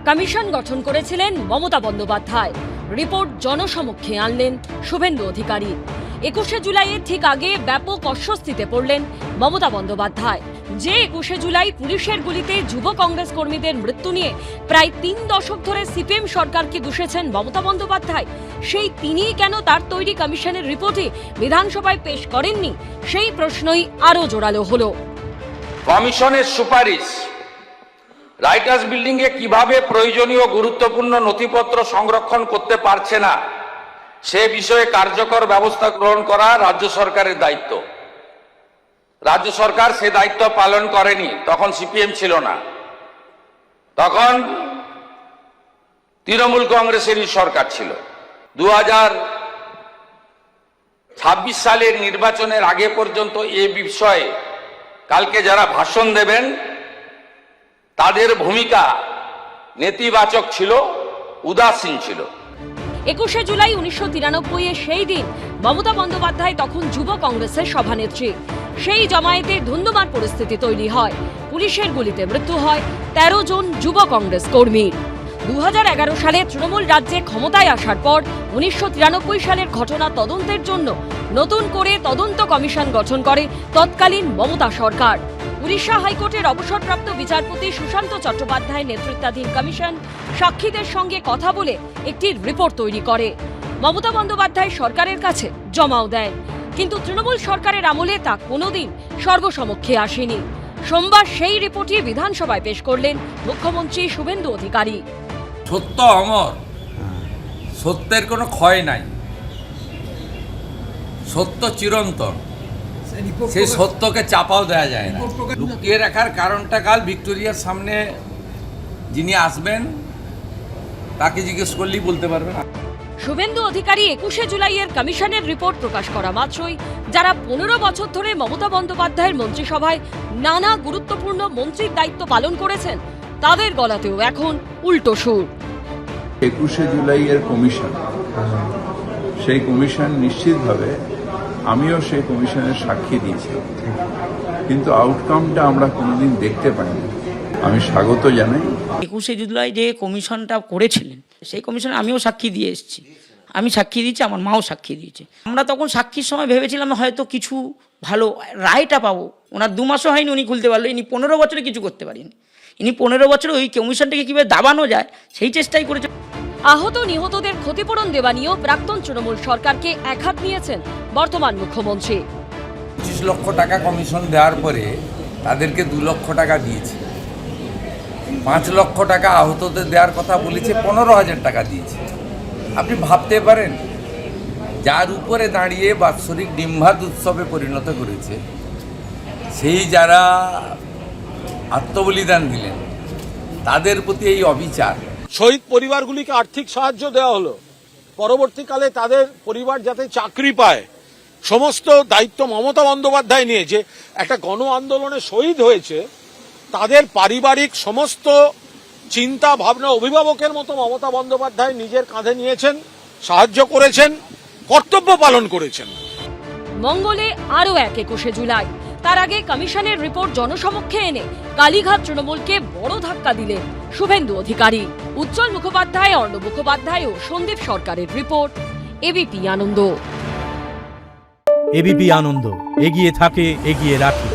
Commission গঠন করেছিলেন Mamata Bandyopadhyay. Report জনসমক্ষে আনলেন শুভেন্দু অধিকারী। 21শে জুলাইয়ের ঠিক আগে ব্যাপক অস্বস্তিতে পড়লেন মমতা বন্দ্যোপাধ্যায়। যে 21শে জুলাই পুলিশের গুলিতে যুব কংগ্রেস কর্মীদের মৃত্যু নিয়ে প্রায় 3 দশক ধরে সিপিএম সরকারকে দূষেছেন মমতা বন্দ্যোপাধ্যায়, সেই তিনিই কেন তার তৈরি কমিশনের রিপোর্টে বিধানসভায় পেশ করেননি, সেই প্রশ্নই আরও জোরালো হলো। কমিশনের সুপারিশ রাইটার্স বিল্ডিং এ কিভাবে প্রয়োজনীয় গুরুত্বপূর্ণ নথিপত্র সংরক্ষণ করতে পারছে না সে বিষয়ে কার্যকর ব্যবস্থা গ্রহণ করা রাজ্য সরকারের দায়িত্ব। রাজ্য সরকার সে দায়িত্ব পালন করেনি, তখন সিপিএম ছিল না, তখন তৃণমূল কংগ্রেসেরই সরকার ছিল। 2026 সালের নির্বাচনের আগে পর্যন্ত এ বিষয়ে কালকে যারা ভাষণ দেবেন তাদের ভূমিকা নেতিবাচক ছিল, উদাসীন ছিল। 21শে জুলাই 1993-এ সেই দিন মমতা বন্দ্যোপাধ্যায় তখন যুব কংগ্রেসের সভানেত্রী। সেই জমায়েতে ধুন্ধুমার পরিস্থিতি তৈরি হয়, পুলিশের গুলিতে মৃত্যু হয় 13 জন যুব কংগ্রেস কর্মীর। 2011 সালে তৃণমূল রাজ্যে ক্ষমতায় আসার পর 1993 সালের ঘটনা তদন্তের জন্য নতুন করে তদন্ত কমিশন গঠন করে তৎকালীন মমতা সরকার। উড়িষ্যা হাইকোর্টের অবসরপ্রাপ্ত বিচারপতি সুশান্ত চট্টোপাধ্যায় নেতৃত্বাধীন কমিশন সাক্ষীদের সঙ্গে কথা বলে একটি রিপোর্ট তৈরি করে, মমতা বন্দ্যোপাধ্যায় সরকারের কাছে জমাও দেন। কিন্তু তৃণমূল সরকারের আমলে তা কোনোদিন সর্বসমক্ষে আসেনি। সোমবার সেই রিপোর্টই বিধানসভায় পেশ করলেন মুখ্যমন্ত্রী শুভেন্দু অধিকারী। সত্য অমর, সত্যের কোনো ক্ষয় নাই, সত্য চিরন্তন, সেই সত্যকে চাপাও দেওয়া যায় না। লুকিয়ে রাখার কারণটা কাল ভিক্টোরিয়ার সামনে যিনি আসবেন তাকে জিজ্ঞেস করলেই বলতে পারবেন। শুভেন্দু অধিকারী 21শে জুলাইয়ের কমিশনের রিপোর্ট প্রকাশ করা মাত্রই যারা 15 বছর ধরে মমতা বন্দ্যোপাধ্যায়ের মন্ত্রিসভায় নানা গুরুত্বপূর্ণ মন্ত্রীর দায়িত্ব পালন করেছেন তাদের গলাতেও এখন উল্টো সুর। 21শে জুলাইয়ের কমিশন, সেই কমিশন নিশ্চিতভাবে আমিও সেই কমিশনের সাক্ষী দিয়েছিলাম, কিন্তু আউটকামটা আমরা কোনোদিন দেখতে পাইনি। আমি স্বাগত জানাই। 21শে জুলাই যে কমিশনটা করেছিলেন সেই কমিশনে আমিও সাক্ষী দিয়ে এসেছি, আমি সাক্ষী দিয়েছি, আমার মাও সাক্ষী দিয়েছে। আমরা তখন সাক্ষীর সময় ভেবেছিলাম হয়তো কিছু ভালো রায়টা পাবো। ওনার 2 মাসও হয়নি উনি খুলতে পারলো, ইনি 15 বছরে কিছু করতে পারেনি। ইনি 15 বছরে ওই কমিশনটাকে কীভাবে দাবানো যায় সেই চেষ্টাই করেছে। আহত নিহতদের ক্ষতিপূরণ দেওয়া নিয়েও প্রাক্তন তৃণমূল সরকারকে একহাত নিয়েছেন বর্তমান মুখ্যমন্ত্রী। 25 লক্ষ টাকা কমিশন দেওয়ার পরে তাদেরকে 2 লক্ষ টাকা দিয়েছে, 5 লক্ষ টাকা আহতদের দেওয়ার কথা বলেছে, 15,000 টাকা দিয়েছে। আপনি ভাবতে পারেন যার উপরে দাঁড়িয়ে বাৎসরিক ডিম্বাদ উৎসবে পরিণত করেছে, সেই যারা আত্মবলিদান দিলেন তাদের প্রতি এই অবিচার। শহীদ পরিবারগুলিকে আর্থিক সাহায্য দেওয়া হলো, পরবর্তীকালে তাদের পরিবার যাতে চাকরি পায় সমস্ত দায়িত্ব মমতা বন্দ্যোপাধ্যায় নিয়েছে। একটা গণ আন্দোলনে শহীদ হয়েছে, তাদের পারিবারিক সমস্ত চিন্তা ভাবনা অভিভাবকের মতো মমতা বন্দ্যোপাধ্যায় নিজের কাঁধে নিয়েছেন, সাহায্য করেছেন, কর্তব্য পালন করেছেন। মঙ্গলে আরও এক 21শে জুলাই। তার আগে কমিশনের রিপোর্ট জনসমক্ষে এনে কালীঘাট তৃণমূলকে বড় ধাক্কা দিলেন শুভেন্দু অধিকারী। উজ্জ্বল মুখোপাধ্যায়, অর্ণব মুখোপাধ্যায় ও সন্দীপ সরকারের রিপোর্ট, এবিপি আনন্দ। এবিপি আনন্দ, এগিয়ে থাকে, এগিয়ে রাখে।